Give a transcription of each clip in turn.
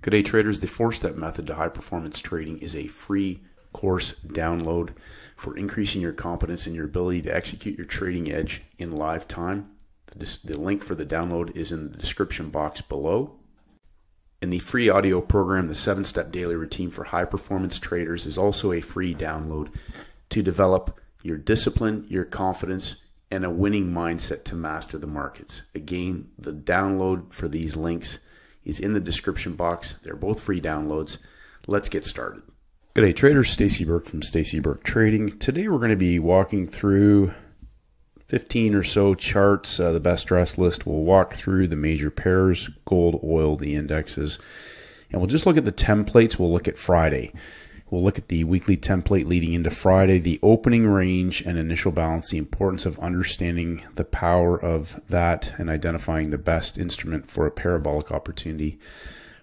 Good day, traders. The 4-step method to high performance trading is a free course download for increasing your competence and your ability to execute your trading edge in live time. The link for the download is in the description box below. And the free audio program, the 7-step daily routine for high performance traders, is also a free download to develop your discipline, your confidence, and a winning mindset to master the markets. Again, the download for these links is in the description box. They're both free downloads. Let's get started. Good day, traders. Stacey Burke from Stacey Burke Trading. Today we're going to be walking through 15 or so charts, the best dress list. We'll walk through the major pairs, gold, oil, the indexes, and we'll just look at the templates. We'll look at Friday. We'll look at the weekly template leading into Friday, the opening range and initial balance, the importance of understanding the power of that and identifying the best instrument for a parabolic opportunity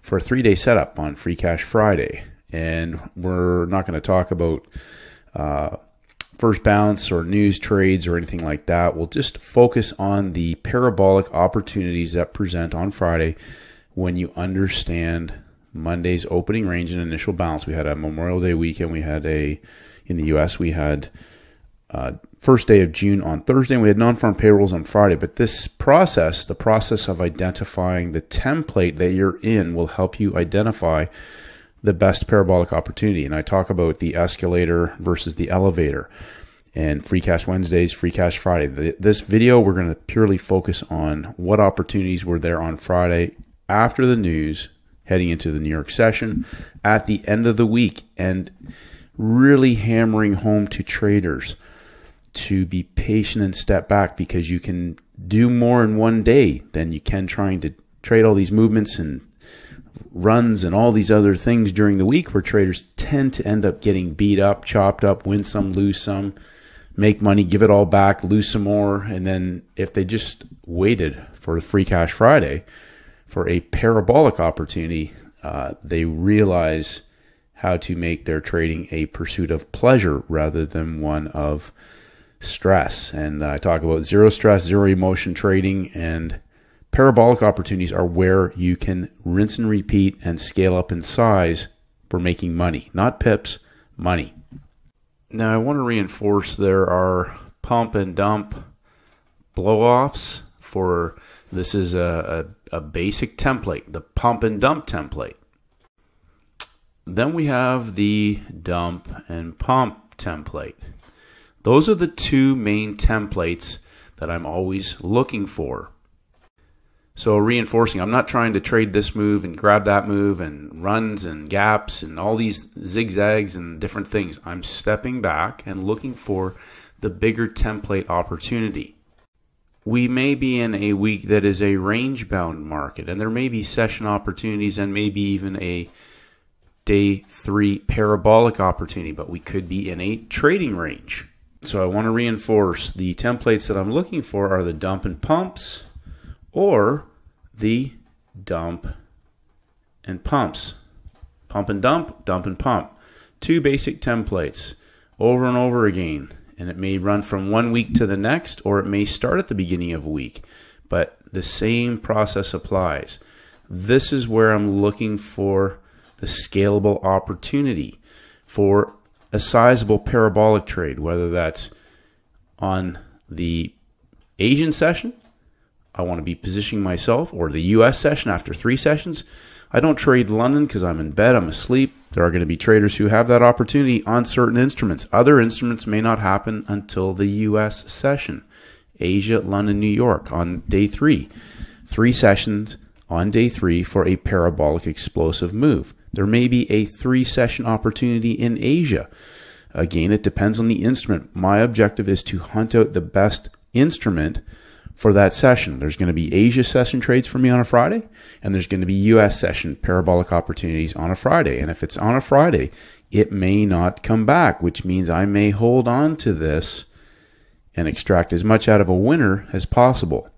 for a 3-day setup on Free Cash Friday. And we're not going to talk about first bounce or news trades or anything like that. We'll just focus on the parabolic opportunities that present on Friday when you understand Monday's opening range and initial balance. We had a Memorial Day weekend. In the U.S., we had first day of June on Thursday, and we had non-farm payrolls on Friday. But this process, the process of identifying the template that you're in, will help you identify the best parabolic opportunity. And I talk about the escalator versus the elevator, and Free Cash Wednesdays, Free Cash Friday. This video, we're going to purely focus on what opportunities were there on Friday after the news, heading into the New York session, at the end of the week, and really hammering home to traders to be patient and step back, because you can do more in one day than you can trying to trade all these movements and runs and all these other things during the week, where traders tend to end up getting beat up, chopped up, win some, lose some, make money, give it all back, lose some more. And then if they just waited for Free Cash Friday for a parabolic opportunity, they realize how to make their trading a pursuit of pleasure rather than one of stress. And I talk about zero stress, zero emotion trading, and parabolic opportunities are where you can rinse and repeat and scale up in size for making money, not pips, money. Now, I want to reinforce there are pump and dump blow-offs for this is a basic template, the pump and dump template. Then we have the dump and pump template. Those are the two main templates that I'm always looking for. So reinforcing, I'm not trying to trade this move and grab that move and runs and gaps and all these zigzags and different things. I'm stepping back and looking for the bigger template opportunity. We may be in a week that is a range-bound market, and there may be session opportunities and maybe even a day 3 parabolic opportunity, but we could be in a trading range. So I want to reinforce the templates that I'm looking for are the dump and pumps or the dump and pumps. Pump and dump, dump and pump. Two basic templates over and over again. And it may run from one week to the next, or it may start at the beginning of a week, but the same process applies. This is where I'm looking for the scalable opportunity for a sizable parabolic trade, whether that's on the Asian session, I want to be positioning myself, or the US session after 3 sessions. I don't trade London because I'm in bed, I'm asleep. There are going to be traders who have that opportunity on certain instruments. Other instruments may not happen until the US session. Asia, London, New York on day 3. 3 sessions on day 3 for a parabolic explosive move. There may be a 3-session opportunity in Asia. Again, it depends on the instrument. My objective is to hunt out the best instrument for that session. There's going to be Asia session trades for me on a Friday, and there's going to be US session parabolic opportunities on a Friday. And if it's on a Friday, it may not come back, which means I may hold on to this and extract as much out of a winner as possible,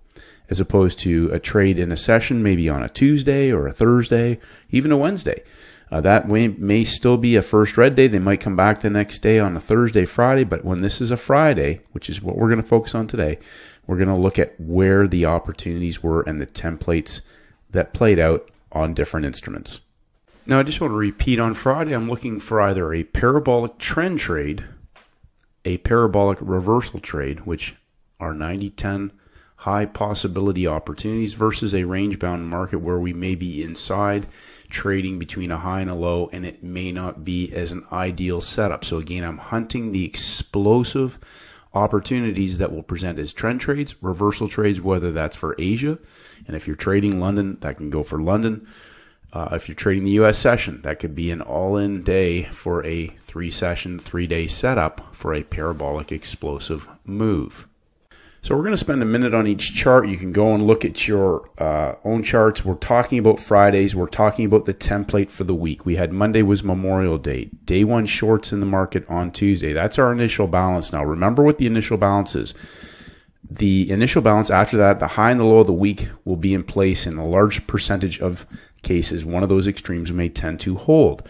as opposed to a trade in a session maybe on a Tuesday or a Thursday, even a Wednesday. That may still be a first red day. They might come back the next day on a Thursday, Friday, but when this is a Friday, which is what we're going to focus on today, we're going to look at where the opportunities were and the templates that played out on different instruments. Now, I just want to repeat, on Friday, I'm looking for either a parabolic trend trade, a parabolic reversal trade, which are 90-10 high possibility opportunities, versus a range-bound market where we may be inside trading between a high and a low, and it may not be as an ideal setup. So again, I'm hunting the explosive opportunities that will present as trend trades, reversal trades, whether that's for Asia, and if you're trading London, that can go for London. If you're trading the US session, that could be an all-in day for a 3-session, 3-day setup for a parabolic explosive move. So we're going to spend a minute on each chart. You can go and look at your own charts. We're talking about Fridays. We're talking about the template for the week. We had Monday was Memorial Day. Day 1 shorts in the market on Tuesday. That's our initial balance now. Remember what the initial balance is. The initial balance after that, the high and the low of the week will be in place in a large percentage of cases. One of those extremes may tend to hold.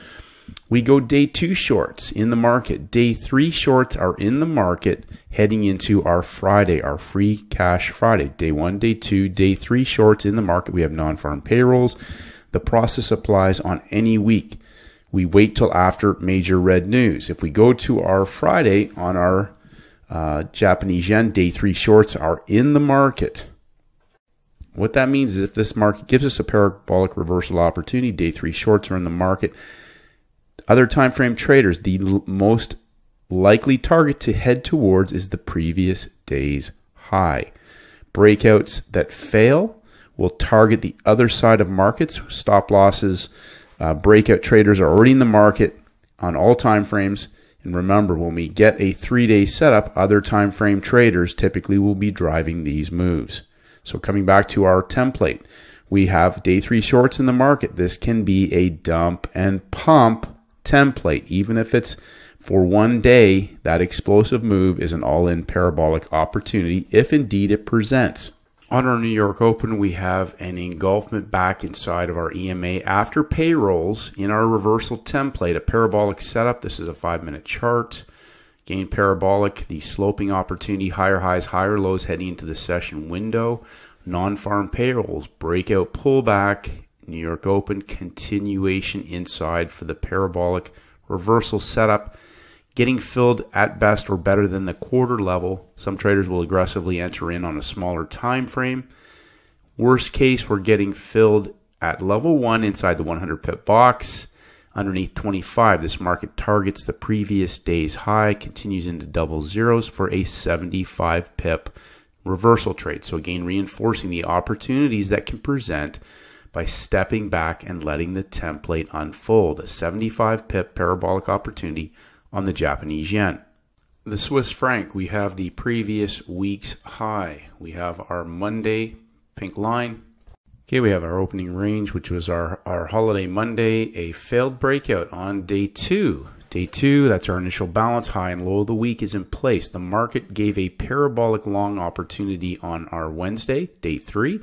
We go day 2 shorts in the market. Day 3 shorts are in the market heading into our Friday, our free cash Friday. Day 1, day 2, day 3 shorts in the market. We have non-farm payrolls. The process applies on any week. We wait till after major red news. If we go to our Friday on our Japanese yen, day 3 shorts are in the market. What that means is if this market gives us a parabolic reversal opportunity, day 3 shorts are in the market. Other time frame traders, the most likely target to head towards is the previous day's high. Breakouts that fail will target the other side of markets. Stop losses, breakout traders are already in the market on all time frames. And remember, when we get a 3-day setup, other time frame traders typically will be driving these moves. So coming back to our template, we have day 3 shorts in the market. This can be a dump and pump template. Even if it's for 1 day, that explosive move is an all-in parabolic opportunity if indeed it presents. On our New York Open, we have an engulfment back inside of our EMA after payrolls in our reversal template, a parabolic setup. This is a 5-minute chart. Again, parabolic, the sloping opportunity, higher highs, higher lows heading into the session window. Non-farm payrolls, breakout pullback, New York Open, continuation inside for the parabolic reversal setup. Getting filled at best or better than the quarter level. Some traders will aggressively enter in on a smaller time frame. Worst case, we're getting filled at level 1 inside the 100 pip box. Underneath 25, this market targets the previous day's high, continues into double zeros for a 75 pip reversal trade. So again, reinforcing the opportunities that can present by stepping back and letting the template unfold. A 75 pip parabolic opportunity on the Japanese yen. The Swiss franc, we have the previous week's high. We have our Monday pink line. Okay, we have our opening range, which was our holiday Monday, a failed breakout on day 2. Day 2, that's our initial balance. High and low of the week is in place. The market gave a parabolic long opportunity on our Wednesday, day 3,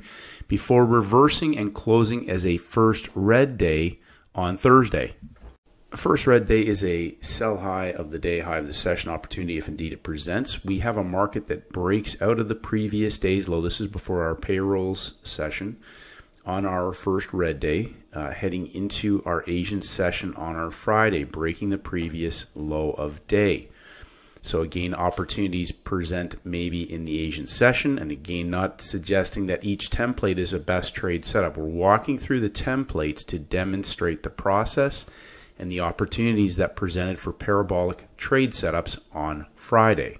before reversing and closing as a first red day on Thursday. First red day is a sell high of the day, high of the session opportunity if indeed it presents. We have a market that breaks out of the previous day's low. This is before our payrolls session on our first red day, heading into our Asian session on our Friday, breaking the previous low of day. So again, opportunities present maybe in the Asian session, and again, not suggesting that each template is a best trade setup. We're walking through the templates to demonstrate the process and the opportunities that presented for parabolic trade setups on Friday.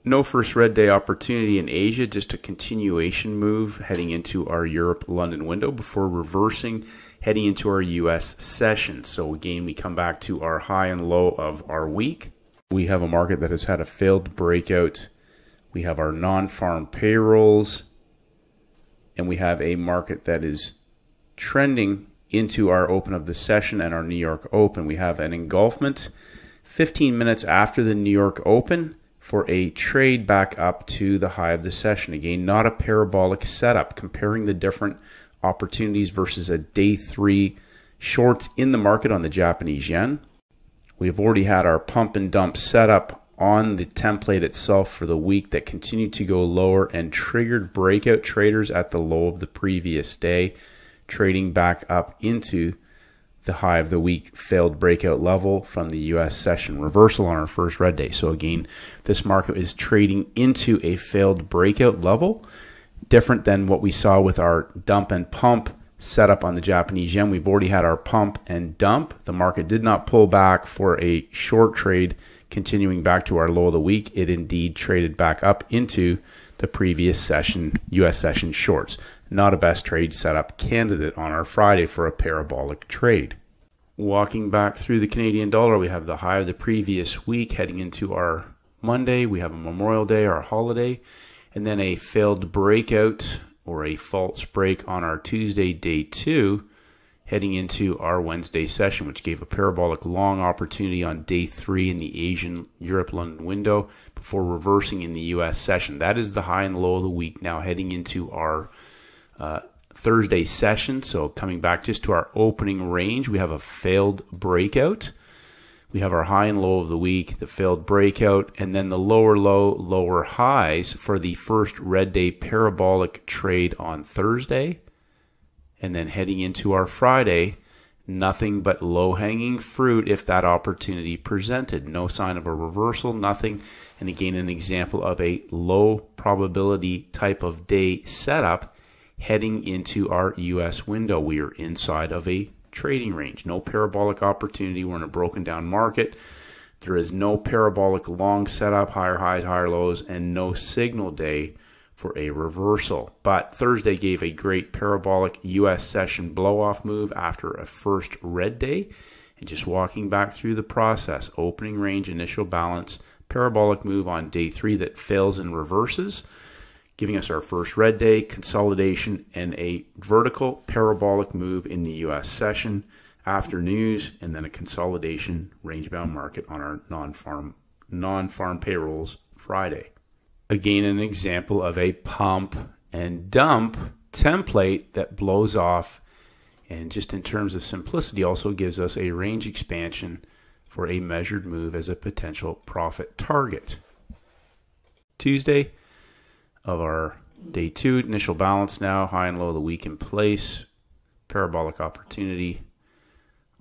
No first red day opportunity in Asia, just a continuation move heading into our Europe-London window before reversing, heading into our US session. So again, we come back to our high and low of our week. We have a market that has had a failed breakout. We have our non-farm payrolls, and we have a market that is trending into our open of the session and our New York Open. We have an engulfment 15 minutes after the New York Open for a trade back up to the high of the session. Again, not a parabolic setup. Comparing the different opportunities versus a day 3 shorts in the market on the Japanese yen. We've already had our pump and dump setup on the template itself for the week that continued to go lower and triggered breakout traders at the low of the previous day, trading back up into the high of the week failed breakout level from the US session, reversal on our first red day. So again, this market is trading into a failed breakout level, different than what we saw with our dump and pump setup on the Japanese yen. We've already had our pump and dump. The market did not pull back for a short trade, continuing back to our low of the week. It indeed traded back up into the previous session, US session shorts. Not a best trade setup candidate on our Friday for a parabolic trade. Walking back through the Canadian dollar, we have the high of the previous week heading into our Monday. We have a Memorial Day, our holiday, and then a failed breakout or a false break on our Tuesday, day 2, heading into our Wednesday session, which gave a parabolic long opportunity on day 3 in the Asian Europe London window before reversing in the US session. That is the high and low of the week now heading into our Thursday session. So coming back just to our opening range, we have a failed breakout. We have our high and low of the week, the failed breakout, and then the lower low, lower highs for the first red day parabolic trade on Thursday. And then heading into our Friday, nothing but low-hanging fruit if that opportunity presented. No sign of a reversal, nothing. And again, an example of a low probability type of day setup heading into our US window. We are inside of a trading range. No parabolic opportunity. We're in a broken down market. There is no parabolic long setup, higher highs, higher lows, and no signal day for a reversal. But Thursday gave a great parabolic US session blow-off move after a first red day. And just walking back through the process, opening range, initial balance, parabolic move on day 3 that fails and reverses, giving us our first red day, consolidation, and a vertical parabolic move in the US session after news, and then a consolidation range-bound market on our non-farm payrolls Friday. Again, an example of a pump and dump template that blows off, and just in terms of simplicity also gives us a range expansion for a measured move as a potential profit target. Tuesday of our day 2, initial balance now, high and low of the week in place, parabolic opportunity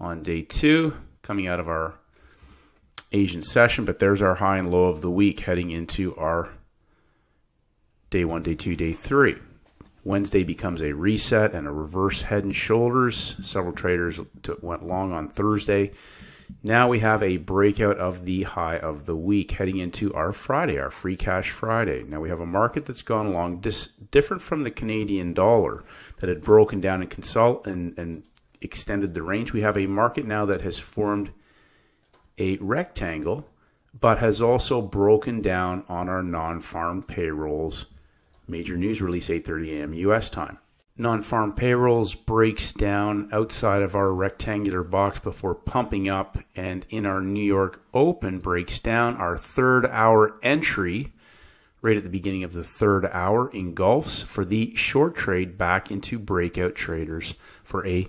on day 2 coming out of our Asian session, but there's our high and low of the week heading into our day 1, day 2, day 3. Wednesday becomes a reset and a reverse head and shoulders. Several traders went long on Thursday. Now we have a breakout of the high of the week heading into our Friday, our free cash Friday. Now we have a market that's gone along different from the Canadian dollar that had broken down and extended the range. We have a market now that has formed a rectangle, but has also broken down on our non-farm payrolls. Major news release 8:30 a.m. U.S. time. Non-farm payrolls breaks down outside of our rectangular box before pumping up, and in our New York Open breaks down our third hour entry right at the beginning of the third hour, engulfs for the short trade back into breakout traders for a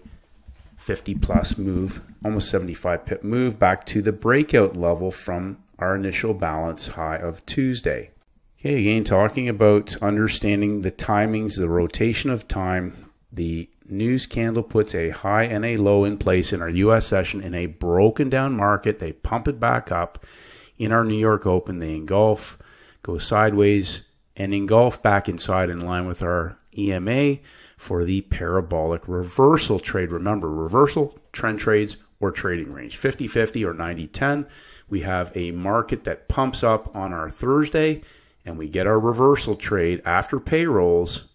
50 plus move, almost 75 pip move back to the breakout level from our initial balance high of Tuesday. Okay, again, talking about understanding the timings, the rotation of time. The news candle puts a high and a low in place in our U.S. session in a broken down market. They pump it back up. In our New York Open, they engulf, go sideways, and engulf back inside in line with our EMA for the parabolic reversal trade. Remember, reversal, trend trades, or trading range, 50-50 or 90-10. We have a market that pumps up on our Thursday, and we get our reversal trade after payrolls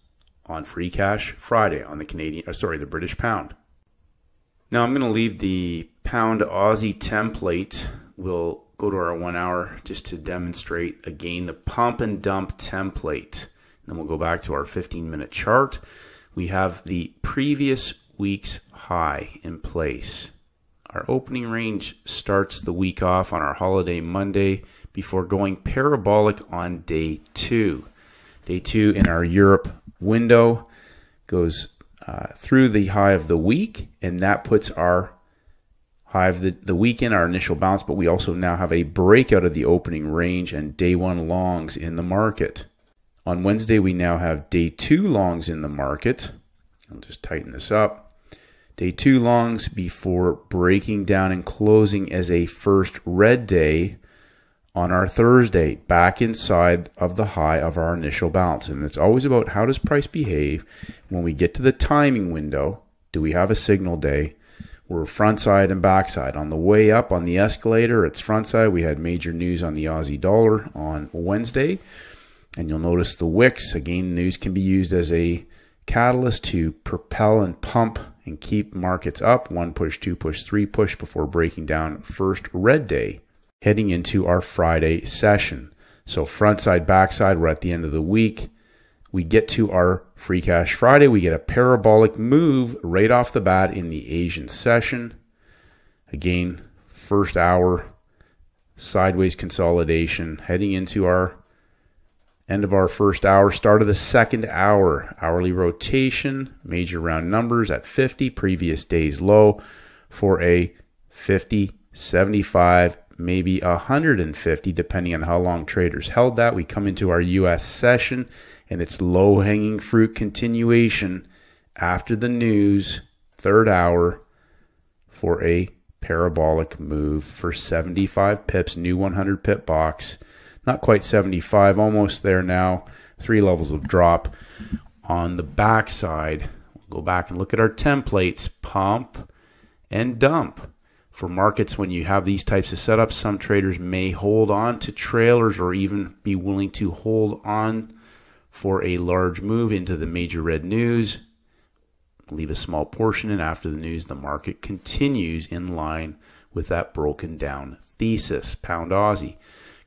on free cash Friday on the British pound. Now I'm going to leave the pound Aussie template. We'll go to our 1 hour just to demonstrate again the pump and dump template. Then we'll go back to our 15-minute chart. We have the previous week's high in place. Our opening range starts the week off on our holiday Monday before going parabolic on day 2. Day 2 in our Europe window goes through the high of the week, and that puts our high of the week in our initial bounce, but we also now have a breakout of the opening range and day 1 longs in the market. On Wednesday, we now have day 2 longs in the market. I'll just tighten this up. Day 2 longs before breaking down and closing as a first red day on our Thursday, back inside of the high of our initial balance. And it's always about how does price behave when we get to the timing window. Do we have a signal day? We're front side and back side. On the way up on the escalator, it's front side. We had major news on the Aussie dollar on Wednesday. And you'll notice the wicks. Again, news can be used as a catalyst to propel and pump and keep markets up. 1 push, 2 push, 3 push before breaking down first red day, heading into our Friday session. So front side, back side, we're at the end of the week. We get to our Free Cash Friday. We get a parabolic move right off the bat in the Asian session. Again, first hour, sideways consolidation, heading into our end of our first hour, start of the second hour. Hourly rotation, major round numbers at 50, previous day's low for a 50, 75, maybe 150, depending on how long traders held that. We come into our US session, and it's low-hanging fruit continuation after the news, third hour, for a parabolic move for 75 pips, new 100 pip box. Not quite 75, almost there now. 3 levels of drop. On the backside, we'll go back and look at our templates, pump and dump. For markets, when you have these types of setups, some traders may hold on to trailers or even be willing to hold on for a large move into the major red news. Leave a small portion, and after the news, the market continues in line with that broken down thesis. Pound Aussie.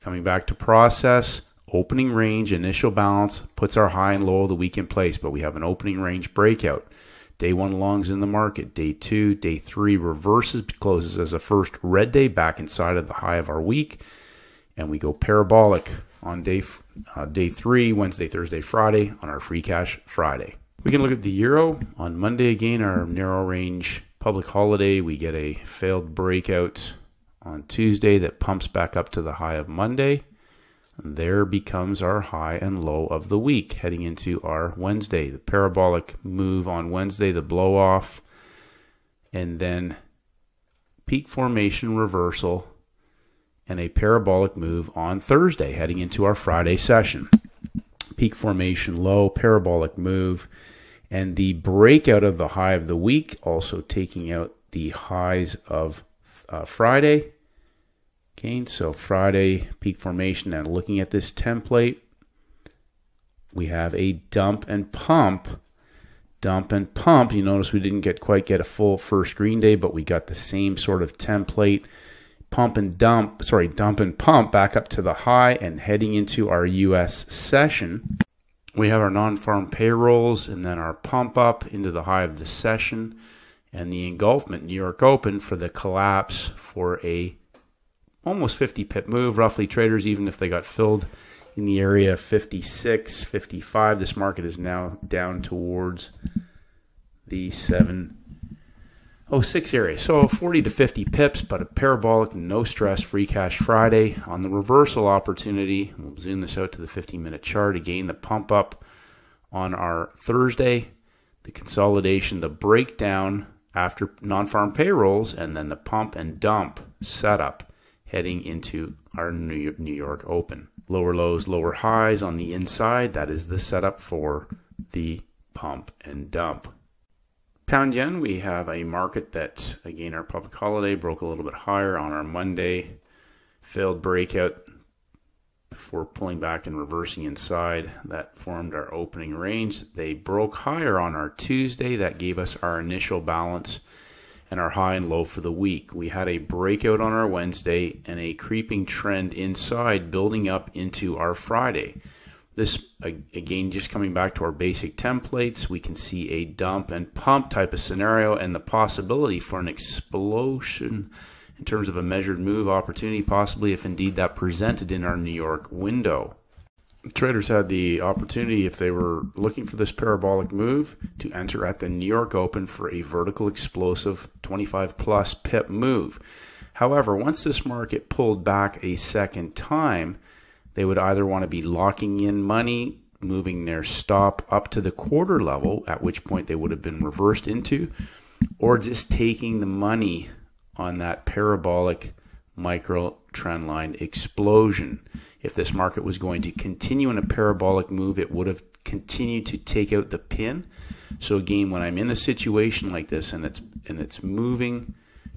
Coming back to process, opening range, initial balance, puts our high and low of the week in place, but we have an opening range breakout. Day 1 longs in the market. Day 2, day 3 reverses, closes as a first red day back inside of the high of our week. And we go parabolic on day 3, Wednesday, Thursday, Friday, on our Free Cash Friday. We can look at the euro. On Monday again, our narrow range public holiday. We get a failed breakout on Tuesday that pumps back up to the high of Monday. And there becomes our high and low of the week heading into our Wednesday. The parabolic move on Wednesday, the blow off, and then peak formation reversal and a parabolic move on Thursday heading into our Friday session. Peak formation low, parabolic move, and the breakout of the high of the week, also taking out the highs of Friday. Okay, so Friday peak formation, and looking at this template, we have a dump and pump. Dump and pump. You notice we didn't quite get a full first green day, but we got the same sort of template. Dump and pump back up to the high and heading into our US session. We have our non-farm payrolls and then our pump up into the high of the session and the engulfment New York Open for the collapse for a almost 50 pip move. Roughly, traders, even if they got filled in the area of 56, 55, this market is now down towards the 706 area. So 40 to 50 pips, but a parabolic, no stress, Free Cash Friday. On the reversal opportunity, we'll zoom this out to the 15-minute chart. Again, the pump up on our Thursday, the consolidation, the breakdown after non-farm payrolls, and then the pump and dump setup heading into our New York Open. Lower lows, lower highs on the inside. That is the setup for the pump and dump. Pound yen, we have a market that, again, our public holiday broke a little bit higher on our Monday. Failed breakout before pulling back and reversing inside. That formed our opening range. They broke higher on our Tuesday. That gave us our initial balance and our high and low for the week. We had a breakout on our Wednesday and a creeping trend inside building up into our Friday. This, again, just coming back to our basic templates, we can see a dump and pump type of scenario and the possibility for an explosion in terms of a measured move opportunity, possibly if indeed that presented in our New York window. Traders had the opportunity, if they were looking for this parabolic move, to enter at the New York Open for a vertical explosive 25 plus pip move. However, once this market pulled back a second time, they would either want to be locking in money, moving their stop up to the quarter level, at which point they would have been reversed into, or just taking the money on that parabolic micro trend line explosion. If this market was going to continue in a parabolic move, it would have continued to take out the pin. So again, when I'm in a situation like this and it's moving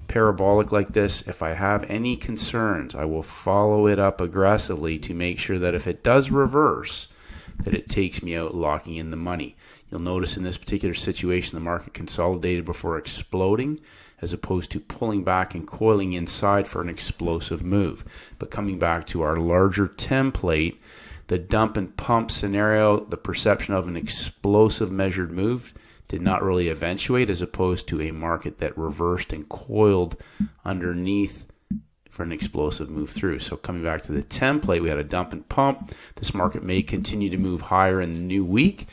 parabolic like this, if I have any concerns, I will follow it up aggressively to make sure that if it does reverse, that it takes me out, locking in the money. You'll notice in this particular situation, the market consolidated before exploding, as opposed to pulling back and coiling inside for an explosive move. But coming back to our larger template, the dump and pump scenario, the perception of an explosive measured move did not really eventuate, as opposed to a market that reversed and coiled underneath for an explosive move through. So coming back to the template, we had a dump and pump. This market may continue to move higher in the new week,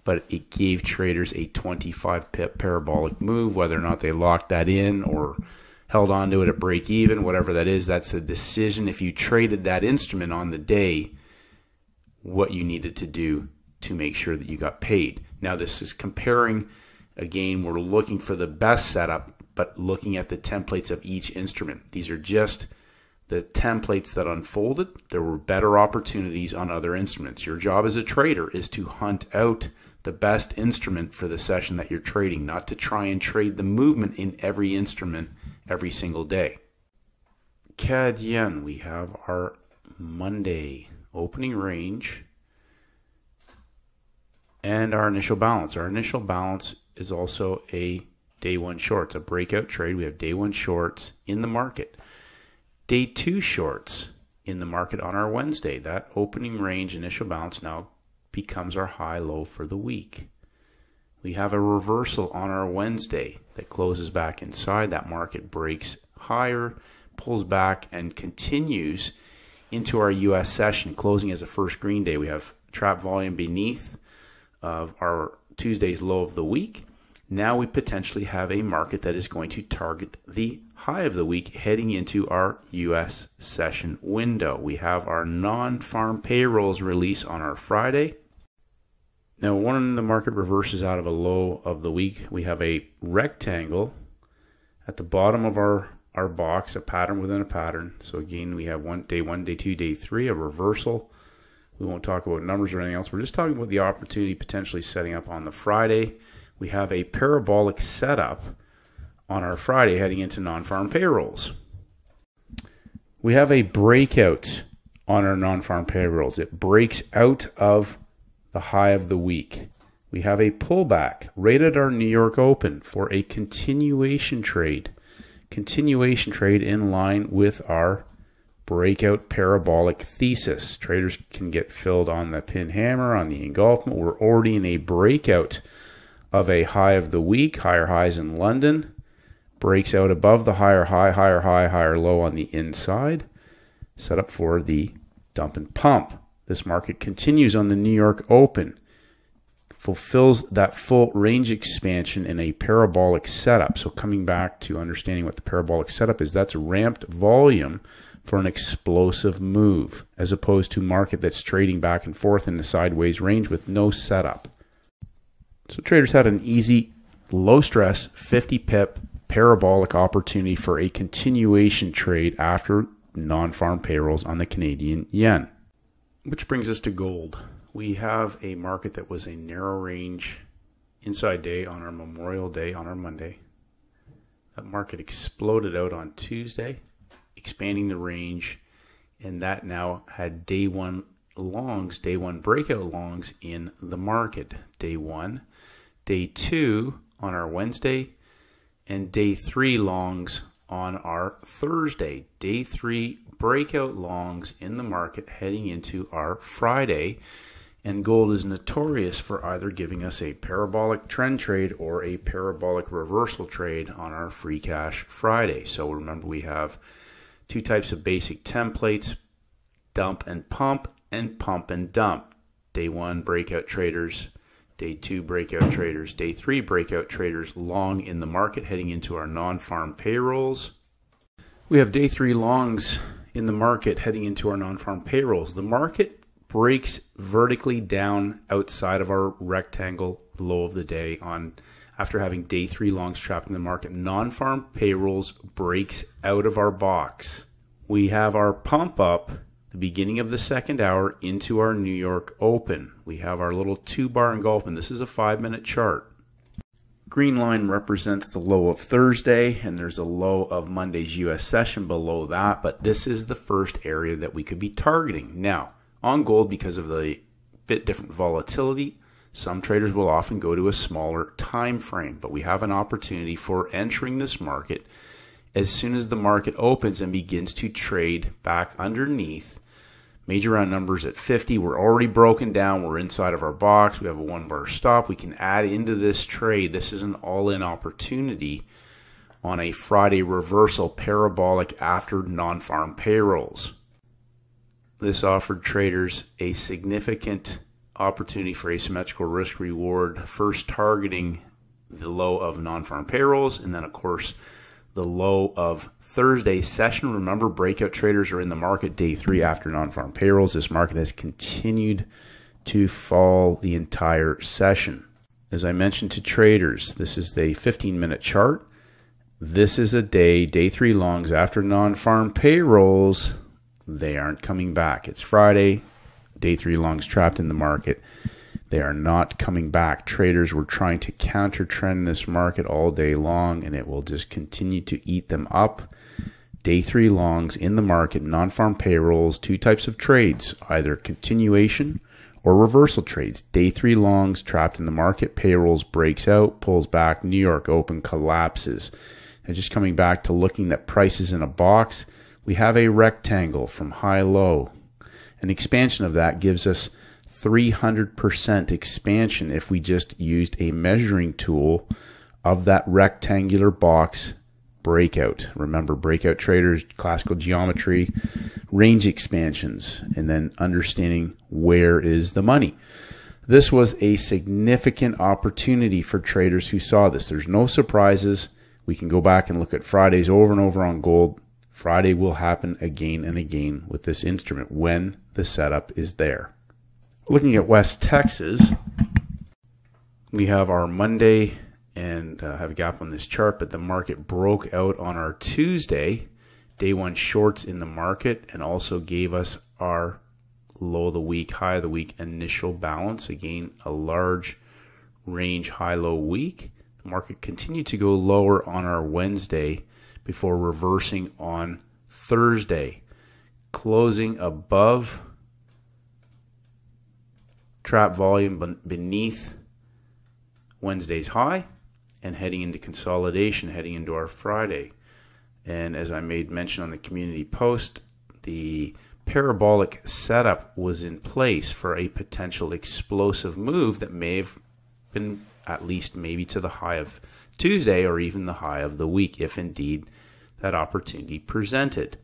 but it gave traders a 25 pip parabolic move. Whether or not they locked that in or held on to it at break even, whatever that is, that's a decision. If you traded that instrument on the day, what you needed to do to make sure that you got paid. Now this is comparing, again, we're looking for the best setup, but looking at the templates of each instrument. These are just the templates that unfolded. There were better opportunities on other instruments. Your job as a trader is to hunt out the best instrument for the session that you're trading, not to try and trade the movement in every instrument every single day. CAD Yen, we have our Monday opening range and our initial balance. Our initial balance is also a day one short. It's a breakout trade. We have day one shorts in the market. Day two shorts in the market on our Wednesday. That opening range initial balance now becomes our high-low for the week. We have a reversal on our Wednesday that closes back inside. That market breaks higher, pulls back, and continues into our U.S. session, closing as a first green day. We have trap volume beneath of our Tuesday's low of the week. Now we potentially have a market that is going to target the high of the week heading into our U.S. session window. We have our non-farm payrolls release on our Friday. Now when the market reverses out of a low of the week, we have a rectangle at the bottom of our box, a pattern within a pattern. So again, we have day one, day two, day three, a reversal. We won't talk about numbers or anything else. We're just talking about the opportunity potentially setting up on the Friday. We have a parabolic setup on our Friday heading into non-farm payrolls. We have a breakout on our non-farm payrolls. It breaks out of the high of the week. We have a pullback right at our New York Open for a continuation trade. Continuation trade in line with our breakout parabolic thesis. Traders can get filled on the pin hammer, on the engulfment. We're already in a breakout of a high of the week, higher highs in London, breaks out above the higher high, higher high, higher low on the inside, set up for the dump and pump. This market continues on the New York Open, fulfills that full range expansion in a parabolic setup. So coming back to understanding what the parabolic setup is, that's ramped volume for an explosive move, as opposed to market that's trading back and forth in the sideways range with no setup. So traders had an easy, low stress, 50 pip parabolic opportunity for a continuation trade after non-farm payrolls on the Canadian yen. Which brings us to gold. We have a market that was a narrow range inside day on our Memorial Day on our Monday. That market exploded out on Tuesday, expanding the range, and that now had day one longs, day one breakout longs in the market. Day one, day two on our Wednesday, and day three longs on our Thursday. Day three breakout longs in the market heading into our Friday. And gold is notorious for either giving us a parabolic trend trade or a parabolic reversal trade on our free cash Friday. So remember, we have two types of basic templates: dump and pump and dump. Day one, breakout traders. Day two, breakout traders. Day three, breakout traders long in the market heading into our non-farm payrolls. We have day three longs in the market heading into our non-farm payrolls. The market breaks vertically down outside of our rectangle low of the day on After having day 3 longs trapped in the market, non-farm payrolls breaks out of our box. We have our pump up the beginning of the second hour into our New York Open. We have our little 2-bar engulfment. This is a 5-minute chart. Green line represents the low of Thursday, and there's a low of Monday's U.S. session below that, but this is the first area that we could be targeting. Now, on gold, because of the bit different volatility, some traders will often go to a smaller time frame, but we have an opportunity for entering this market as soon as the market opens and begins to trade back underneath. Major round numbers at 50. We're already broken down. We're inside of our box. We have a 1-bar stop. We can add into this trade. This is an all-in opportunity on a Friday reversal parabolic after non-farm payrolls. This offered traders a significant opportunity for asymmetrical risk reward, first targeting the low of non-farm payrolls, and then of course the low of Thursday's session. Remember, breakout traders are in the market day 3 after non-farm payrolls. This market has continued to fall the entire session. As I mentioned to traders, this is the 15-minute chart. This is a day 3 longs after non-farm payrolls. They aren't coming back. It's Friday. Day 3 longs trapped in the market. They are not coming back. Traders were trying to counter trend this market all day long, and it will just continue to eat them up. Day 3 longs in the market, non-farm payrolls, 2 types of trades, either continuation or reversal trades. Day 3 longs trapped in the market, payrolls breaks out, pulls back, New York Open collapses. And just coming back to looking at prices in a box, we have a rectangle from high-low. An expansion of that gives us 300% expansion if we just used a measuring tool of that rectangular box breakout. Remember, breakout traders, classical geometry, range expansions, and then understanding where is the money. This was a significant opportunity for traders who saw this. There's no surprises. We can go back and look at Fridays over and over on gold. Friday will happen again and again with this instrument when the setup is there. Looking at West Texas, we have our Monday and have a gap on this chart, but the market broke out on our Tuesday, day 1 shorts in the market, and also gave us our low of the week, high of the week initial balance. Again, a large range high-low week. The market continued to go lower on our Wednesday before reversing on Thursday, closing above trap volume beneath Wednesday's high and heading into consolidation, heading into our Friday. And as I made mention on the community post, the parabolic setup was in place for a potential explosive move that may have been at least maybe to the high of Tuesday or even the high of the week, if indeed that opportunity presented.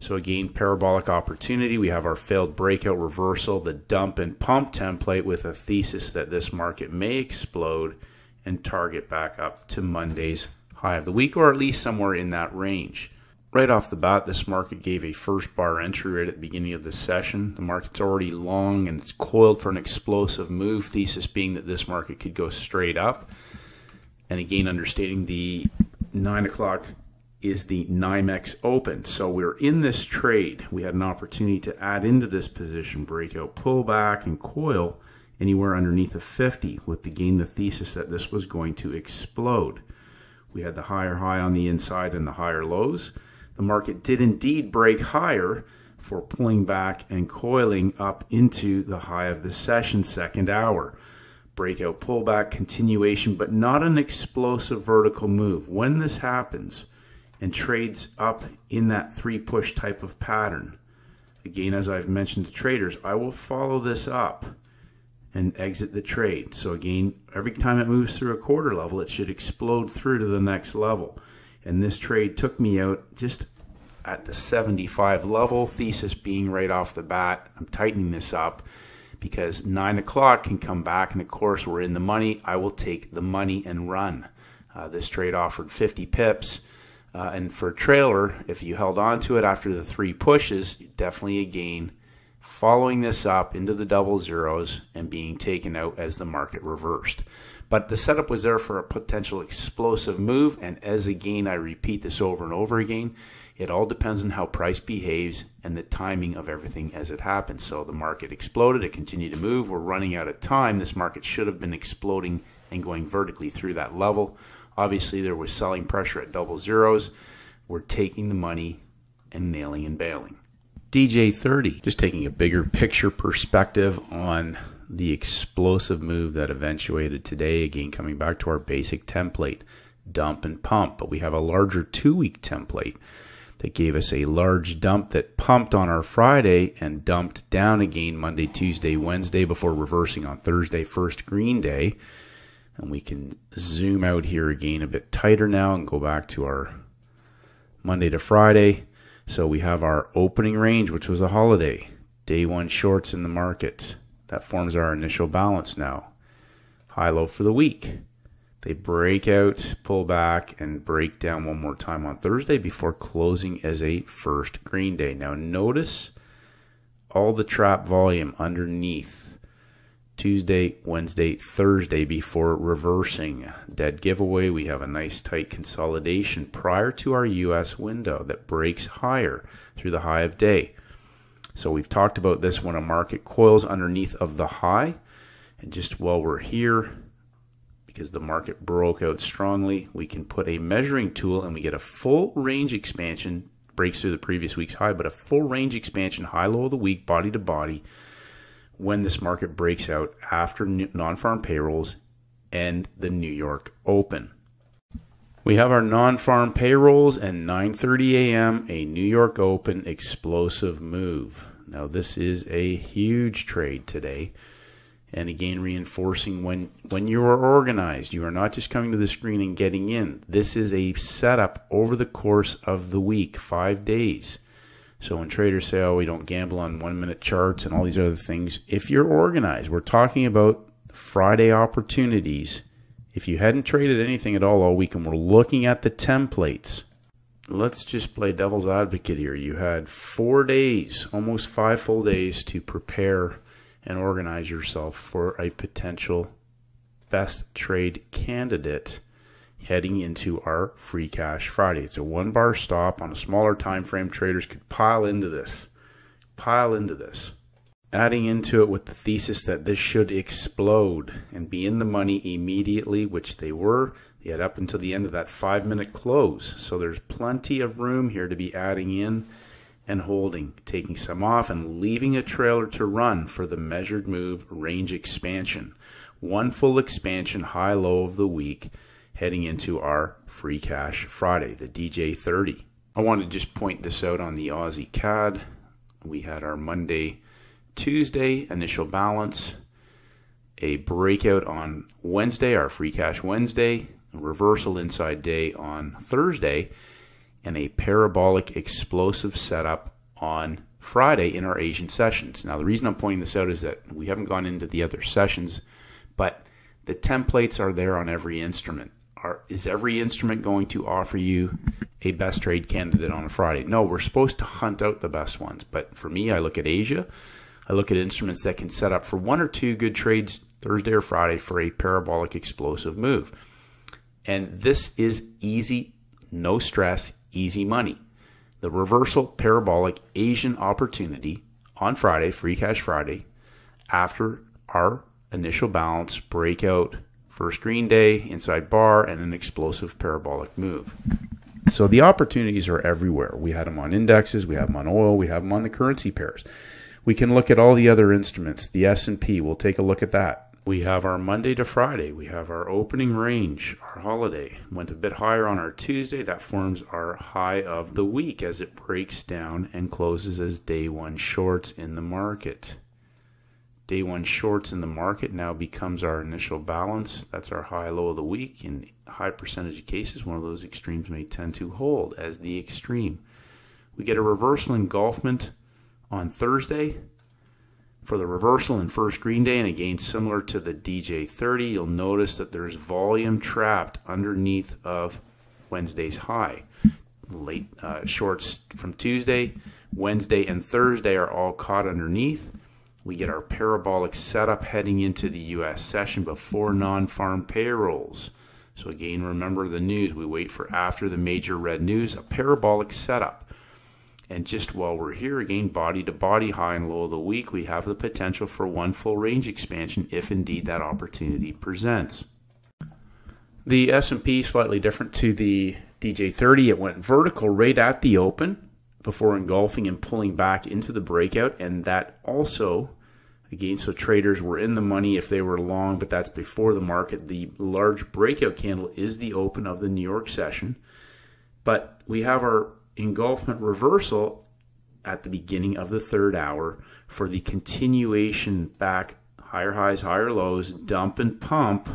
So again, parabolic opportunity. We have our failed breakout reversal, the dump and pump template with a thesis that this market may explode and target back up to Monday's high of the week, or at least somewhere in that range. Right off the bat, this market gave a first bar entry right at the beginning of the session. The market's already long and it's coiled for an explosive move, thesis being that this market could go straight up. And again, understating the 9 o'clock is the NYMEX open. So we're in this trade. We had an opportunity to add into this position, breakout, pullback, and coil anywhere underneath a 50 with the thesis that this was going to explode. We had the higher high on the inside and the higher lows. The market did indeed break higher for pulling back and coiling up into the high of the session, second hour. Breakout, pullback, continuation, but not an explosive vertical move. When this happens and trades up in that 3-push type of pattern, again, as I've mentioned to traders, I will follow this up and exit the trade. So again, every time it moves through a quarter level, it should explode through to the next level. And this trade took me out just at the 75 level, thesis being right off the bat, I'm tightening this up because 9 o'clock can come back, and of course we're in the money. I will take the money and run. This trade offered 50 pips. And for a trailer, if you held on to it after the 3 pushes, definitely a gain following this up into the double zeros and being taken out as the market reversed. But the setup was there for a potential explosive move, and as again, I repeat this over and over again, it all depends on how price behaves and the timing of everything as it happens. So the market exploded, it continued to move, we're running out of time. This market should have been exploding and going vertically through that level. Obviously, there was selling pressure at double zeros. We're taking the money and nailing and bailing. DJ30, just taking a bigger picture perspective on the explosive move that eventuated today. Again, coming back to our basic template, dump and pump. But we have a larger 2-week template that gave us a large dump that pumped on our Friday and dumped down again Monday, Tuesday, Wednesday before reversing on Thursday, first green day. And we can zoom out here again a bit tighter now and go back to our Monday to Friday. So we have our opening range, which was a holiday. Day one shorts in the market. That forms our initial balance now. High low for the week. They break out, pull back, and break down one more time on Thursday before closing as a first green day. Now notice all the trap volume underneath Tuesday, Wednesday, Thursday before reversing. Dead giveaway. We have a nice tight consolidation prior to our US window that breaks higher through the high of day. So we've talked about this when a market coils underneath of the high. And just while we're here, because the market broke out strongly, we can put a measuring tool and we get a full range expansion, breaks through the previous week's high, but a full range expansion, high low of the week, body to body, when this market breaks out after non-farm payrolls and the New York Open. We have our non-farm payrolls and 9:30 a.m. a New York Open explosive move. Now this is a huge trade today. And again, reinforcing when you are organized, you are not just coming to the screen and getting in. This is a setup over the course of the week, 5 days. So when traders say, oh, we don't gamble on 1-minute charts and all these other things, if you're organized, we're talking about Friday opportunities. If you hadn't traded anything at all week and we're looking at the templates, let's just play devil's advocate here. You had 4 days, almost 5 full days to prepare and organize yourself for a potential best trade candidate heading into our free cash Friday. It's a 1-bar stop on a smaller time frame. Traders could pile into this. Adding into it with the thesis that this should explode and be in the money immediately, which they were. They had up until the end of that 5-minute close. So there's plenty of room here to be adding in and holding, taking some off and leaving a trailer to run for the measured move range expansion. 1 full expansion, high low of the week, heading into our free cash Friday, the DJ30. I want to just point this out on the Aussie CAD. We had our Monday, Tuesday initial balance, a breakout on Wednesday, our free cash Wednesday, a reversal inside day on Thursday, and a parabolic explosive setup on Friday in our Asian sessions. Now, the reason I'm pointing this out is that we haven't gone into the other sessions, but the templates are there on every instrument. Is every instrument going to offer you a best trade candidate on a Friday? No, we're supposed to hunt out the best ones. But for me, I look at Asia. I look at instruments that can set up for 1 or 2 good trades Thursday or Friday for a parabolic explosive move. And this is easy, no stress, easy money. The reversal parabolic Asian opportunity on Friday, free cash Friday, after our initial balance, breakout, first green day, inside bar, and an explosive parabolic move. So the opportunities are everywhere. We had them on indexes, we have them on oil, we have them on the currency pairs. We can look at all the other instruments. The S&P, we'll take a look at that. We have our Monday to Friday. We have our opening range, our holiday. Went a bit higher on our Tuesday. That forms our high of the week as it breaks down and closes as day 1 shorts in the market. Day 1 shorts in the market now becomes our initial balance. That's our high low of the week. In a high percentage of cases, one of those extremes may tend to hold as the extreme. We get a reversal engulfment on Thursday for the reversal in first green day, and again similar to the DJ30, you'll notice that there's volume trapped underneath of Wednesday's high. Late shorts from Tuesday Wednesday and Thursday are all caught underneath. We get our parabolic setup heading into the U.S. session before non-farm payrolls. So again, remember the news. We wait for after the major red news, a parabolic setup. And just while we're here, again, body to body, high and low of the week, we have the potential for one full range expansion if indeed that opportunity presents. The S&P slightly different to the DJ30. It went vertical right at the open before engulfing and pulling back into the breakout, and that also, again, so traders were in the money if they were long, but that's before the market. The large breakout candle is the open of the New York session, but we have our engulfment reversal at the beginning of the third hour for the continuation back, higher highs, higher lows, dump and pump,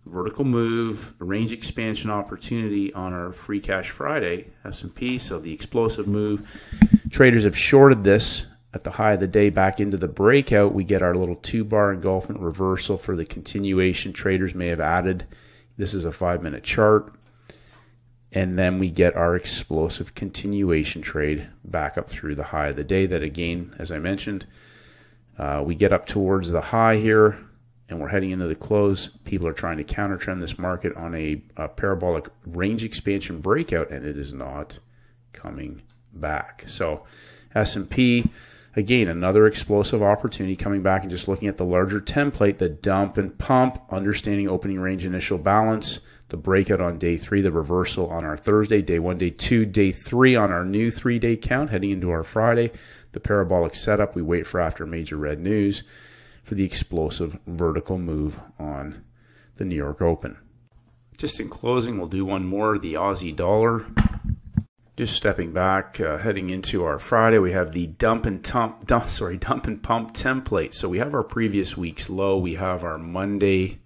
vertical move, range expansion opportunity on our free cash Friday S&P. So the explosive move, traders have shorted this at the high of the day back into the breakout. We get our little 2-bar engulfment reversal for the continuation. Traders may have added, this is a 5-minute chart, and then we get our explosive continuation trade back up through the high of the day. That again, as I mentioned, we get up towards the high here, and we're heading into the close. People are trying to counter trend this market on a parabolic range expansion breakout, and it is not coming back. So S&P, again, another explosive opportunity coming back and just looking at the larger template, the dump and pump, understanding opening range initial balance, the breakout on day 3, the reversal on our Thursday, day 1, day 2, day 3 on our new 3-day count, heading into our Friday, the parabolic setup. We wait for after major red news for the explosive vertical move on the New York Open. Just in closing, we'll do one more, the Aussie dollar. Just stepping back, heading into our Friday, we have the dump and pump template. So we have our previous week's low. We have our Monday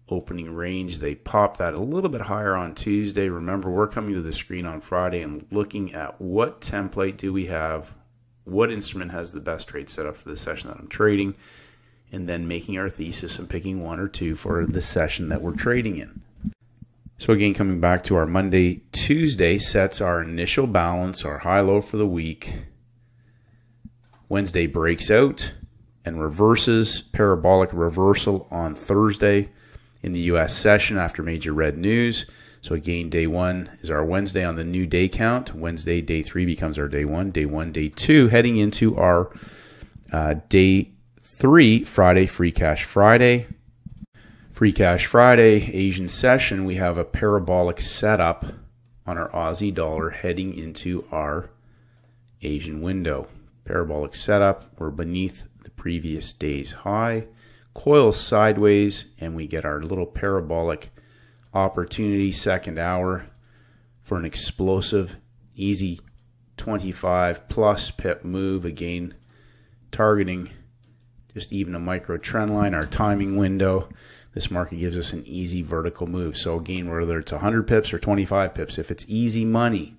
opening range. They pop that a little bit higher on Tuesday. Remember, we're coming to the screen on Friday and looking at what template do we have, what instrument has the best trade set up for the session that I'm trading, and then making our thesis and picking one or two for the session that we're trading in. So again, coming back to our Monday, Tuesday sets our initial balance, our high-low for the week. Wednesday breaks out and reverses, parabolic reversal on Thursday in the U.S. session after major red news. So again, day 1 is our Wednesday on the new day count. Wednesday, day 3 becomes our day 1. Day 1, day 2, heading into our day 3, Friday, free cash Friday. Free cash Friday, Asian session, we have a parabolic setup on our Aussie dollar heading into our Asian window. Parabolic setup, we're beneath the previous day's high. Coil sideways, and we get our little parabolic opportunity, second hour, for an explosive, easy 25 plus pip move. Again, targeting just even a micro trend line, our timing window. This market gives us an easy vertical move. So again, whether it's 100 pips or 25 pips, if it's easy money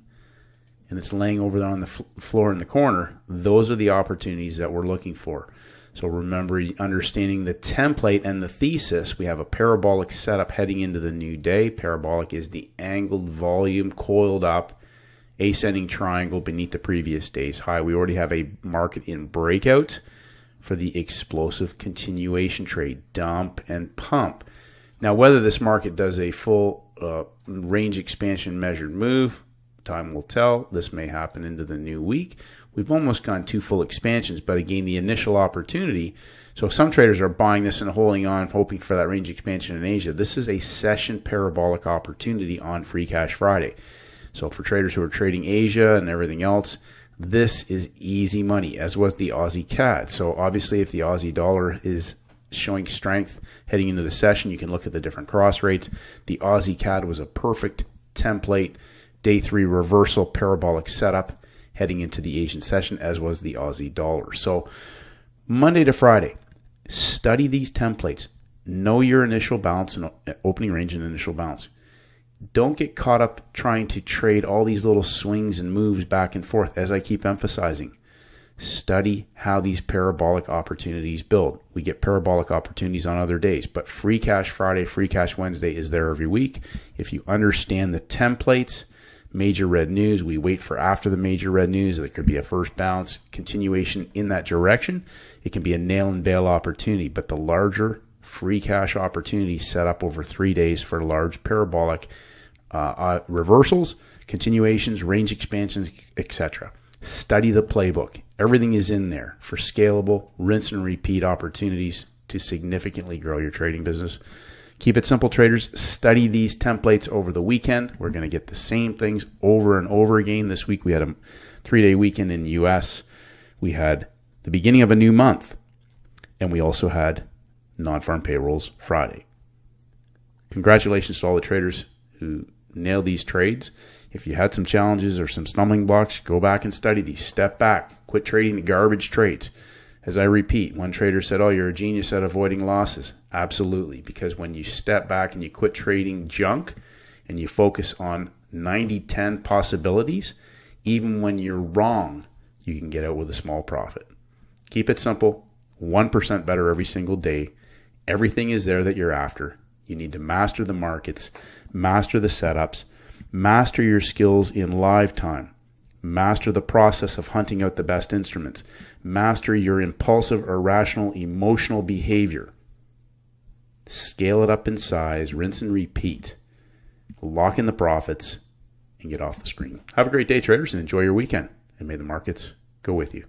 and it's laying over there on the floor in the corner, those are the opportunities that we're looking for. So remember, understanding the template and the thesis, we have a parabolic setup heading into the new day. Parabolic is the angled volume coiled up ascending triangle beneath the previous day's high. We already have a market in breakout for the explosive continuation trade, dump and pump. Now, whether this market does a full range expansion measured move, time will tell. This may happen into the new week. We've almost gone 2 full expansions, but again, the initial opportunity. So some traders are buying this and holding on, hoping for that range expansion in Asia. This is a session parabolic opportunity on Free Cash Friday. So for traders who are trading Asia and everything else, this is easy money, as was the Aussie CAD. So obviously, if the Aussie dollar is showing strength heading into the session, you can look at the different cross rates. The Aussie CAD was a perfect template, day 3 reversal parabolic setup heading into the Asian session, as was the Aussie dollar. So Monday to Friday, study these templates. Know your initial balance and opening range and initial balance. Don't get caught up trying to trade all these little swings and moves back and forth, as I keep emphasizing. Study how these parabolic opportunities build. We get parabolic opportunities on other days, but Free Cash Friday, Free Cash Wednesday is there every week. If you understand the templates, major red news. We wait for after the major red news. There could be a first bounce, continuation in that direction. It can be a nail and bail opportunity, but the larger free cash opportunities set up over 3 days for large parabolic reversals, continuations, range expansions, etc. Study the playbook. Everything is in there for scalable, rinse and repeat opportunities to significantly grow your trading business. Keep it simple, traders. Study these templates over the weekend. We're going to get the same things over and over again. This week we had a 3-day weekend in the US. We had the beginning of a new month, and we also had non-farm payrolls Friday. Congratulations to all the traders who nailed these trades. If you had some challenges or some stumbling blocks, go back and study these. Step back. Quit trading the garbage trades. As I repeat, one trader said, "Oh, you're a genius at avoiding losses." Absolutely, because when you step back and you quit trading junk and you focus on 90-10 possibilities, even when you're wrong, you can get out with a small profit. Keep it simple. 1% better every single day. Everything is there that you're after. You need to master the markets, master the setups, master your skills in live time, master the process of hunting out the best instruments, master your impulsive, irrational, emotional behavior. Scale it up in size, rinse and repeat. Lock in the profits and get off the screen. Have a great day, traders, and enjoy your weekend. And may the markets go with you.